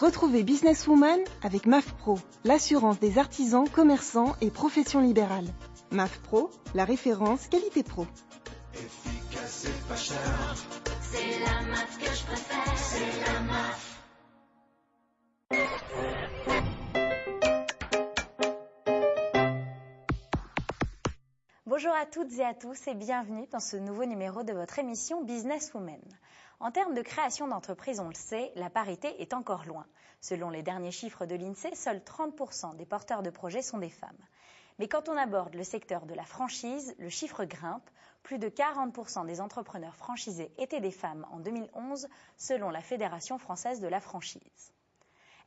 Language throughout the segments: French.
Retrouvez Businesswoman avec MAF Pro, l'assurance des artisans, commerçants et professions libérales. MAF Pro, la référence qualité pro. Efficace et pas cher. C'est la MAF que je préfère. C'est la MAF. Bonjour à toutes et à tous et bienvenue dans ce nouveau numéro de votre émission Businesswoman. En termes de création d'entreprises, on le sait, la parité est encore loin. Selon les derniers chiffres de l'INSEE, seuls 30% des porteurs de projets sont des femmes. Mais quand on aborde le secteur de la franchise, le chiffre grimpe. Plus de 40% des entrepreneurs franchisés étaient des femmes en 2011, selon la Fédération française de la franchise.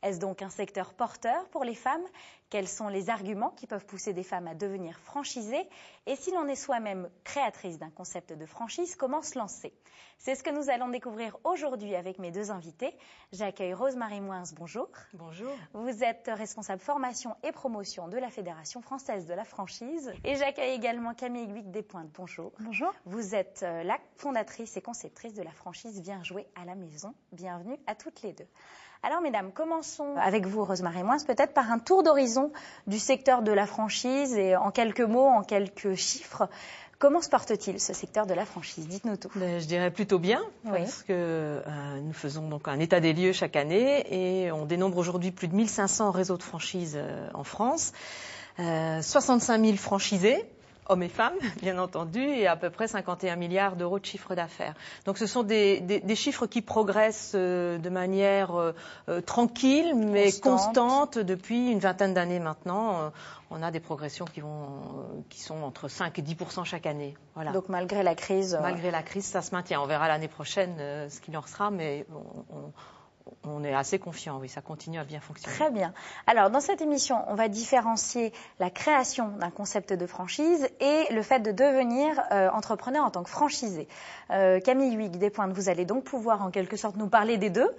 Est-ce donc un secteur porteur pour les femmes? Quels sont les arguments qui peuvent pousser des femmes à devenir franchisées? Et si l'on est soi-même créatrice d'un concept de franchise, comment se lancer? C'est ce que nous allons découvrir aujourd'hui avec mes deux invités. J'accueille Rose-Marie Moins, bonjour. Bonjour. Vous êtes responsable formation et promotion de la Fédération française de la franchise. Et j'accueille également Camille Huyghe-Despointes, bonjour. Bonjour. Vous êtes la fondatrice et conceptrice de la franchise Viens jouer à la maison. Bienvenue à toutes les deux. Alors mesdames, commençons avec vous Rose-Marie Moins, peut-être par un tour d'horizon du secteur de la franchise et en quelques mots, en quelques chiffres. Comment se porte-t-il ce secteur de la franchise? Dites-nous tout. Je dirais plutôt bien, parce que nous faisons donc un état des lieux chaque année et on dénombre aujourd'hui plus de 1500 réseaux de franchise en France, 65 000 franchisés, hommes et femmes, bien entendu, et à peu près 51 milliards d'euros de chiffre d'affaires. Donc ce sont des chiffres qui progressent de manière tranquille, mais constante depuis une vingtaine d'années maintenant. On a des progressions qui sont entre 5 et 10% chaque année. Voilà. Donc malgré la crise... Malgré la crise, ça se maintient. On verra l'année prochaine ce qu'il en sera, mais on est assez confiant, oui, ça continue à bien fonctionner. Très bien. Alors, dans cette émission, on va différencier la création d'un concept de franchise et le fait de devenir entrepreneur en tant que franchisé. Camille Huyghe-Despointes, vous allez donc pouvoir en quelque sorte nous parler des deux.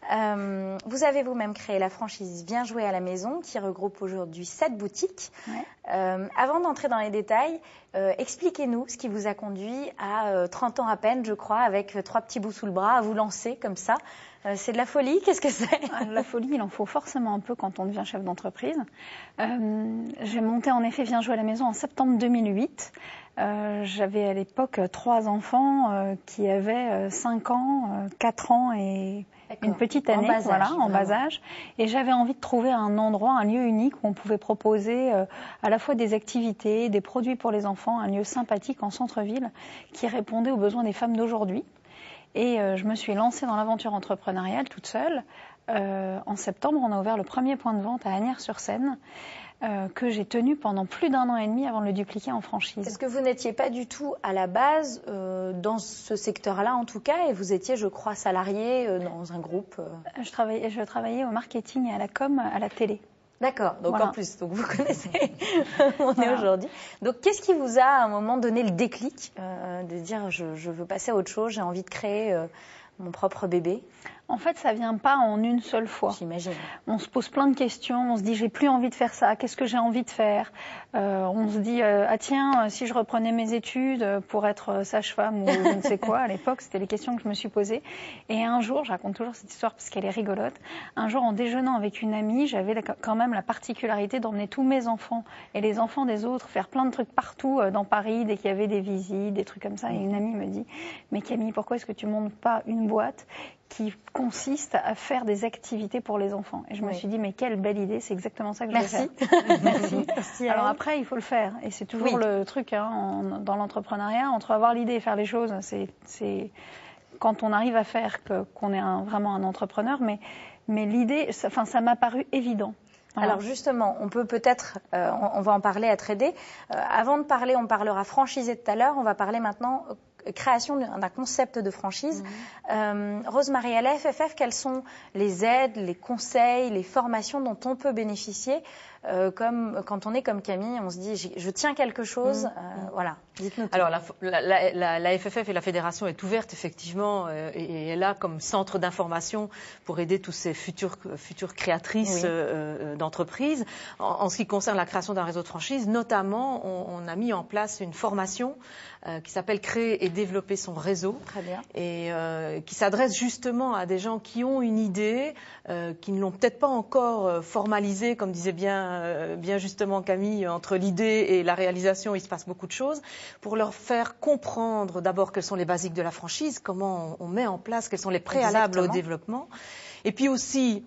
Vous avez vous-même créé la franchise Viens jouer à la maison, qui regroupe aujourd'hui 7 boutiques. Ouais. Avant d'entrer dans les détails, expliquez-nous ce qui vous a conduit à 30 ans à peine, je crois, avec 3 petits bouts sous le bras, à vous lancer comme ça. C'est de la folie? Qu'est-ce que c'est? La folie, il en faut forcément un peu quand on devient chef d'entreprise. J'ai monté en effet Viens jouer à la maison en septembre 2008. J'avais à l'époque 3 enfants qui avaient 5 ans, 4 ans et une petite année, en bas âge. Et j'avais envie de trouver un endroit, un lieu unique où on pouvait proposer à la fois des activités, des produits pour les enfants, un lieu sympathique en centre-ville qui répondait aux besoins des femmes d'aujourd'hui. Et je me suis lancée dans l'aventure entrepreneuriale toute seule. En septembre, on a ouvert le premier point de vente à Asnières-sur-Seine que j'ai tenu pendant plus d'1 an et demi avant de le dupliquer en franchise. Est-ce que vous n'étiez pas du tout à la base dans ce secteur-là en tout cas et vous étiez, je crois, salarié dans un groupe Je travaillais au marketing et à la com à la télé. D'accord, donc voilà. En plus, donc vous connaissez où on est aujourd'hui. Donc qu'est-ce qui vous a à un moment donné le déclic de dire je veux passer à autre chose, j'ai envie de créer mon propre bébé? En fait, ça vient pas en une seule fois. J'imagine. On se pose plein de questions, on se dit j'ai plus envie de faire ça, qu'est-ce que j'ai envie de faire? On se dit ah tiens, si je reprenais mes études pour être sage-femme ou je ne sais quoi, à l'époque, c'était les questions que je me suis posées. Et un jour, je raconte toujours cette histoire parce qu'elle est rigolote, un jour en déjeunant avec une amie, j'avais quand même la particularité d'emmener tous mes enfants et les enfants des autres faire plein de trucs partout dans Paris, dès qu'il y avait des visites, des trucs comme ça. Et une amie me dit mais Camille, pourquoi est-ce que tu montes pas une boîte qui consiste à faire des activités pour les enfants? Et je me suis dit, mais quelle belle idée, c'est exactement ça que je vais faire. Merci. Alors après, il faut le faire. Et c'est toujours le truc dans l'entrepreneuriat, entre avoir l'idée et faire les choses, c'est quand on arrive à faire qu'on est vraiment un entrepreneur, mais l'idée, ça m'a paru évident. Voilà. Alors justement, on peut peut-être, on va en parler à trader. Avant de parler, on parlera franchisé tout à l'heure, on va parler maintenant création d'un concept de franchise. Rose-Marie, à la FFF, quelles sont les aides, les conseils, les formations dont on peut bénéficier comme quand on est comme Camille, on se dit je tiens quelque chose, voilà, dites-nous tout. Alors la FFF et la fédération est ouverte effectivement et est là comme centre d'information pour aider tous ces futures créatrices d'entreprises. En ce qui concerne la création d'un réseau de franchise, notamment on a mis en place une formation qui s'appelle Créer et développer son réseau. Très bien. Et qui s'adresse justement à des gens qui ont une idée, qui ne l'ont peut-être pas encore formalisée, comme disait bien justement Camille, entre l'idée et la réalisation, il se passe beaucoup de choses, pour leur faire comprendre d'abord quelles sont les basiques de la franchise, comment on met en place, quels sont les préalables au développement. Et puis aussi,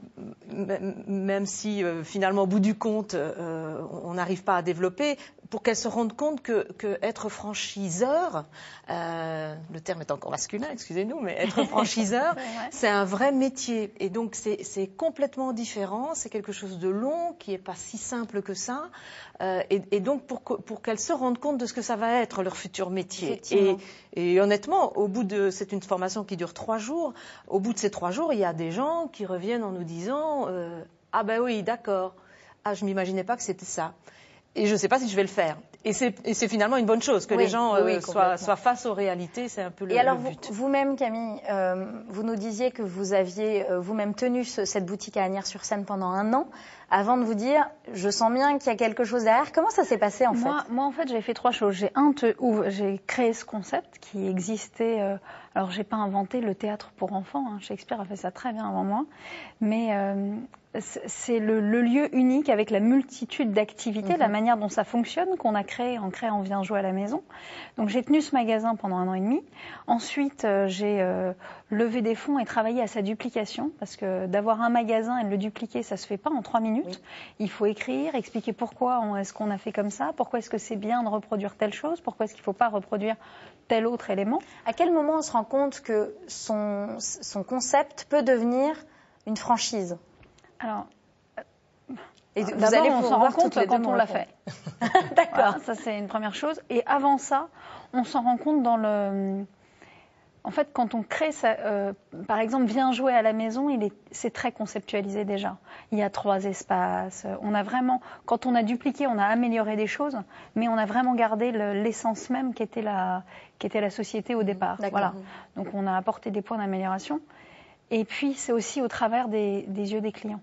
même si finalement au bout du compte on n'arrive pas à développer, pour qu'elles se rendent compte que être franchiseur, le terme est encore masculin, excusez-nous, mais être franchiseur, c'est un vrai métier. Et donc c'est complètement différent, c'est quelque chose de long, qui n'est pas si simple que ça. Et donc pour qu'elles se rendent compte de ce que ça va être leur futur métier. Et honnêtement, c'est une formation qui dure 3 jours. Au bout de ces 3 jours, il y a des gens qui reviennent en nous disant ah ben oui, d'accord, je m'imaginais pas que c'était ça. Et je ne sais pas si je vais le faire. Et c'est finalement une bonne chose que les gens soient face aux réalités, c'est un peu le but. Et alors vous-même, Camille, vous nous disiez que vous aviez vous-même tenu cette boutique à Asnières-sur-Seine pendant 1 an, avant de vous dire, je sens bien qu'il y a quelque chose derrière. Comment ça s'est passé en fait? Moi, en fait, j'ai fait 3 choses. J'ai créé ce concept qui existait. Alors, j'ai pas inventé le théâtre pour enfants. Hein. Shakespeare a fait ça très bien avant moi. Mais c'est le lieu unique avec la multitude d'activités, la manière dont ça fonctionne, qu'on a créé en créant Viens jouer à la maison. Donc, j'ai tenu ce magasin pendant 1 an et demi. Ensuite, j'ai levé des fonds et travaillé à sa duplication, parce que d'avoir un magasin et de le dupliquer, ça se fait pas en 3 minutes. Oui. Il faut écrire, expliquer pourquoi est-ce qu'on a fait comme ça, pourquoi est-ce que c'est bien de reproduire telle chose, pourquoi est-ce qu'il ne faut pas reproduire tel autre élément. À quel moment on se rend compte que son concept peut devenir une franchise? Alors, vous on s'en rend compte quand on l'a fait. D'accord. Voilà, ça, c'est une première chose. Et avant ça, on s'en rend compte dans le... En fait, quand on crée ça, par exemple, Viens jouer à la maison, c'est très conceptualisé déjà. Il y a 3 espaces. On a vraiment, quand on a dupliqué, on a amélioré des choses, mais on a vraiment gardé l'essence même qui était la société au départ. Voilà. Donc, on a apporté des points d'amélioration. Et puis, c'est aussi au travers des yeux des clients.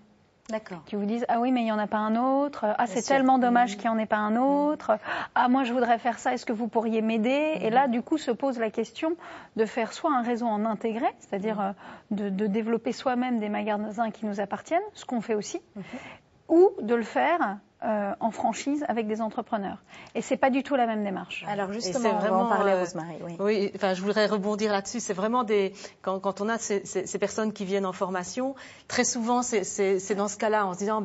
D'accord. Qui vous disent ah oui mais il n'y en a pas un autre, ah c'est tellement dommage qu'il n'y en ait pas un autre, ah moi je voudrais faire ça, est-ce que vous pourriez m'aider? Et là du coup se pose la question de faire soit un réseau en intégré, c'est-à-dire de développer soi-même des magasins qui nous appartiennent, ce qu'on fait aussi, ou de le faire en franchise avec des entrepreneurs. Et c'est pas du tout la même démarche. Alors justement, on va en parler, Rosemary. Oui, enfin, je voudrais rebondir là-dessus. C'est vraiment quand on a ces personnes qui viennent en formation, très souvent c'est dans ce cas-là, en se disant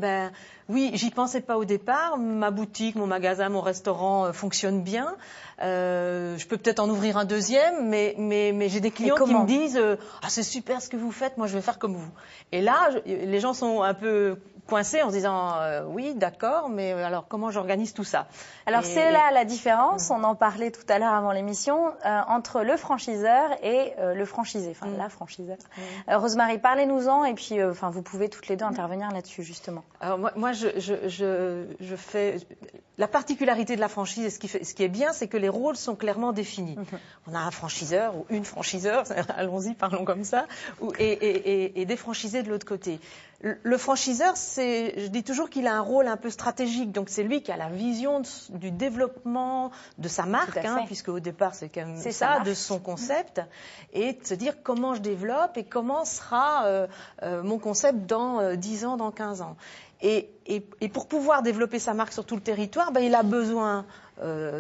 oui, j'y pensais pas au départ. Ma boutique, mon magasin, mon restaurant fonctionne bien. Je peux peut-être en ouvrir un deuxième, mais j'ai des clients qui me disent c'est super ce que vous faites, moi je vais faire comme vous. Et là, les gens sont un peu coincés en se disant oui, d'accord, mais alors comment j'organise tout ça? Alors c'est là la différence, on en parlait tout à l'heure avant l'émission, entre le franchiseur et le franchisé, enfin la franchiseur. Rosemary, parlez-nous-en et puis vous pouvez toutes les deux intervenir là-dessus justement. Alors moi je fais la particularité de la franchise, ce qui est bien, c'est que les rôles sont clairement définis. On a un franchiseur ou une franchiseur, allons-y, parlons comme ça, et des franchisés de l'autre côté. Le franchiseur, je dis toujours qu'il a un rôle un peu stratégique, donc c'est lui qui a la vision du développement de sa marque, puisque au départ c'est quand même ça, de son concept, et de se dire comment je développe et comment sera mon concept dans 10 ans, dans 15 ans. Et pour pouvoir développer sa marque sur tout le territoire, il a besoin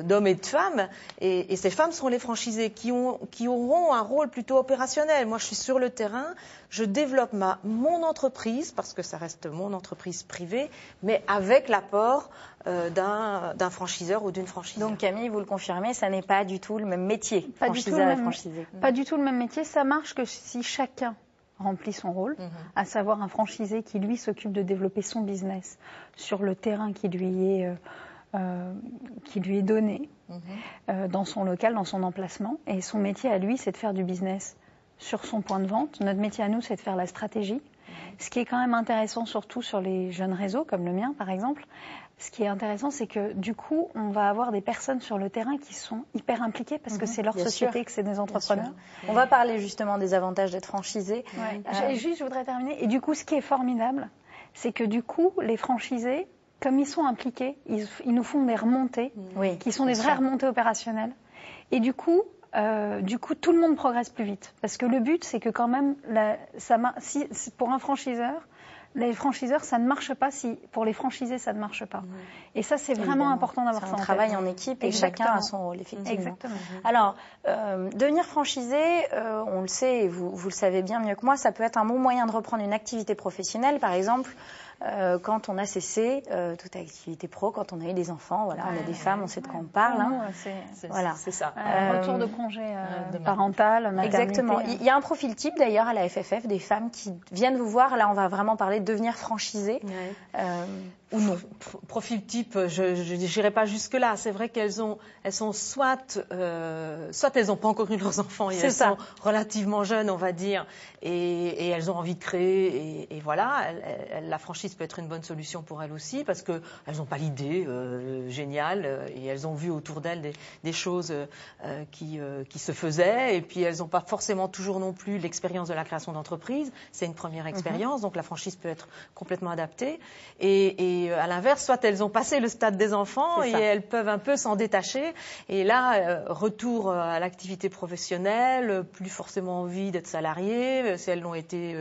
d'hommes et de femmes, et ces femmes seront les franchisés qui auront un rôle plutôt opérationnel. Moi, je suis sur le terrain, je développe mon entreprise, parce que ça reste mon entreprise privée, mais avec l'apport d'un franchiseur ou d'une franchiseur. Donc Camille, vous le confirmez, ça n'est pas du tout le même métier, franchiseur et franchisé. Pas du tout le même métier, ça marche que si chacun remplit son rôle, à savoir un franchisé qui lui s'occupe de développer son business sur le terrain qui lui est donné, dans son local, dans son emplacement, et son métier à lui c'est de faire du business sur son point de vente. Notre métier à nous, c'est de faire la stratégie. Ce qui est quand même intéressant, surtout sur les jeunes réseaux, comme le mien par exemple, ce qui est intéressant, c'est que du coup, on va avoir des personnes sur le terrain qui sont hyper impliquées parce que c'est leur société, que c'est des entrepreneurs. On va parler justement des avantages d'être franchisé. Ouais. Je voudrais terminer. Et du coup, ce qui est formidable, c'est que du coup, les franchisés, comme ils sont impliqués, ils nous font des remontées, qui sont des vraies remontées opérationnelles. Et du coup, tout le monde progresse plus vite. Parce que le but, c'est que quand même, pour un franchiseur, les franchiseurs, ça ne marche pas si pour les franchisés, ça ne marche pas. Et ça, c'est vraiment important d'avoir ça en tête. On travaille en équipe et chacun a son rôle, effectivement. Exactement. Alors, devenir franchisé, on le sait et vous le savez bien mieux que moi, ça peut être un bon moyen de reprendre une activité professionnelle, par exemple. Quand on a cessé toute activité pro, quand on a eu des enfants, voilà, on a des femmes, on sait de quoi on parle. C'est ça. Retour de congé parental, maternité. Exactement. Il y a un profil type d'ailleurs à la FFF, des femmes qui viennent vous voir. Là, on va vraiment parler de devenir franchisé. Ou non. Profil type, je n'irai pas jusque-là. C'est vrai qu'elles sont soit elles n'ont pas encore eu leurs enfants et elles sont relativement jeunes, on va dire, et elles ont envie de créer. Et voilà, la franchise peut être une bonne solution pour elles aussi parce qu'elles n'ont pas l'idée géniale et elles ont vu autour d'elles des choses qui se faisaient. Et puis elles n'ont pas forcément toujours non plus l'expérience de la création d'entreprise. C'est une première expérience, donc la franchise peut être complètement adaptée. Et à l'inverse, soit elles ont passé le stade des enfants et elles peuvent un peu s'en détacher. Et là, retour à l'activité professionnelle, plus forcément envie d'être salarié, si elles l'ont été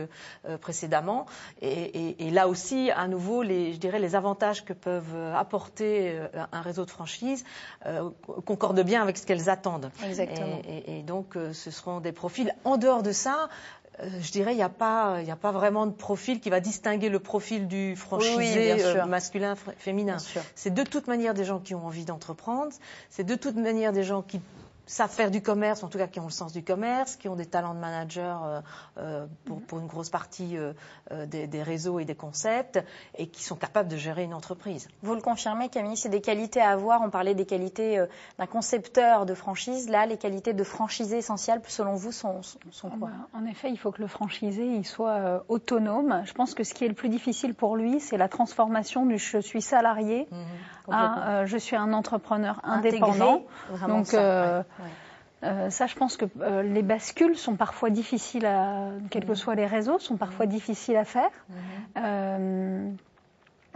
précédemment. Et là aussi, à nouveau, je dirais les avantages que peuvent apporter un réseau de franchise concordent bien avec ce qu'elles attendent. Exactement. Et donc, ce seront des profils. En dehors de ça, je dirais, il n'y a pas vraiment de profil qui va distinguer le profil du franchisé masculin, féminin. C'est de toute manière des gens qui ont envie d'entreprendre. C'est de toute manière des gens qui savent faire du commerce, en tout cas qui ont le sens du commerce, qui ont des talents de manager pour une grosse partie des réseaux et des concepts, et qui sont capables de gérer une entreprise. Vous le confirmez, Camille, c'est des qualités à avoir. On parlait des qualités d'un concepteur de franchise. Là, les qualités de franchisé essentielles, selon vous, sont quoi? En effet, il faut que le franchisé il soit autonome. Je pense que ce qui est le plus difficile pour lui, c'est la transformation du « je suis salarié » à « je suis un entrepreneur indépendant ». Donc, ça, je pense que les bascules sont parfois difficiles quels que soient les réseaux, sont parfois difficiles à faire.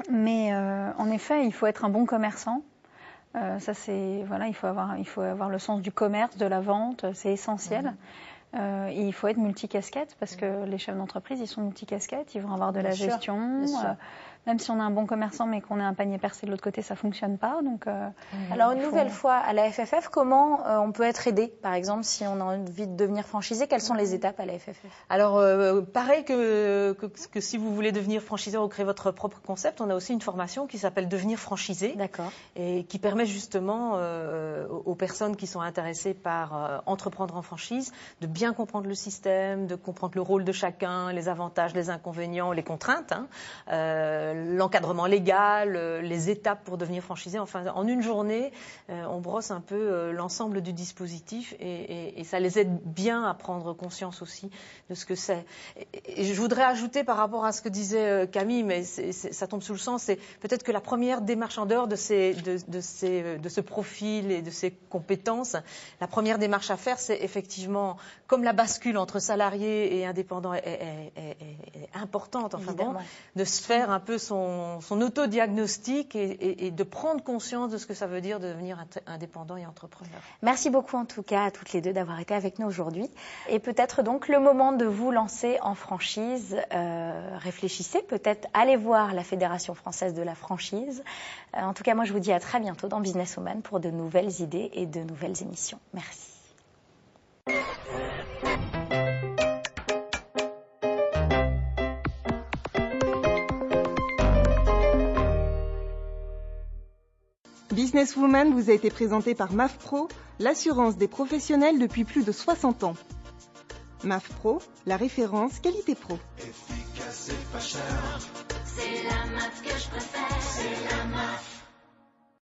Mais en effet, il faut être un bon commerçant. Ça, c'est il faut avoir le sens du commerce, de la vente, c'est essentiel. Et il faut être multicasquette parce que les chefs d'entreprise, ils sont multicasquettes, ils vont avoir de la gestion. Même si on a un bon commerçant mais qu'on a un panier percé de l'autre côté, ça fonctionne pas. Donc, alors une nouvelle fois à la FFF, comment on peut être aidé, par exemple, si on a envie de devenir franchisé? Quelles sont les étapes à la FFF? Alors pareil que si vous voulez devenir franchiseur ou créer votre propre concept, on a aussi une formation qui s'appelle Devenir franchisé. D'accord. Et qui permet justement aux personnes qui sont intéressées par entreprendre en franchise de bien comprendre le système, de comprendre le rôle de chacun, les avantages, les inconvénients, les contraintes, l'encadrement légal, les étapes pour devenir franchisé. Enfin, en une journée, on brosse un peu l'ensemble du dispositif et ça les aide bien à prendre conscience aussi de ce que c'est. Et je voudrais ajouter par rapport à ce que disait Camille, mais ça tombe sous le sens, c'est peut-être que la première démarche en dehors de ce profil et de ces compétences, la première démarche à faire, c'est effectivement, comme la bascule entre salarié et indépendant est importante, enfin bon, de se faire un peu son autodiagnostic et de prendre conscience de ce que ça veut dire de devenir indépendant et entrepreneur. Merci beaucoup en tout cas à toutes les deux d'avoir été avec nous aujourd'hui. Et peut-être donc le moment de vous lancer en franchise. Réfléchissez, peut-être allez voir la Fédération française de la franchise. En tout cas, moi je vous dis à très bientôt dans Businesswoman pour de nouvelles idées et de nouvelles émissions. Merci. Businesswoman vous a été présenté par MAF Pro, l'assurance des professionnels depuis plus de 60 ans. MAF Pro, la référence qualité pro.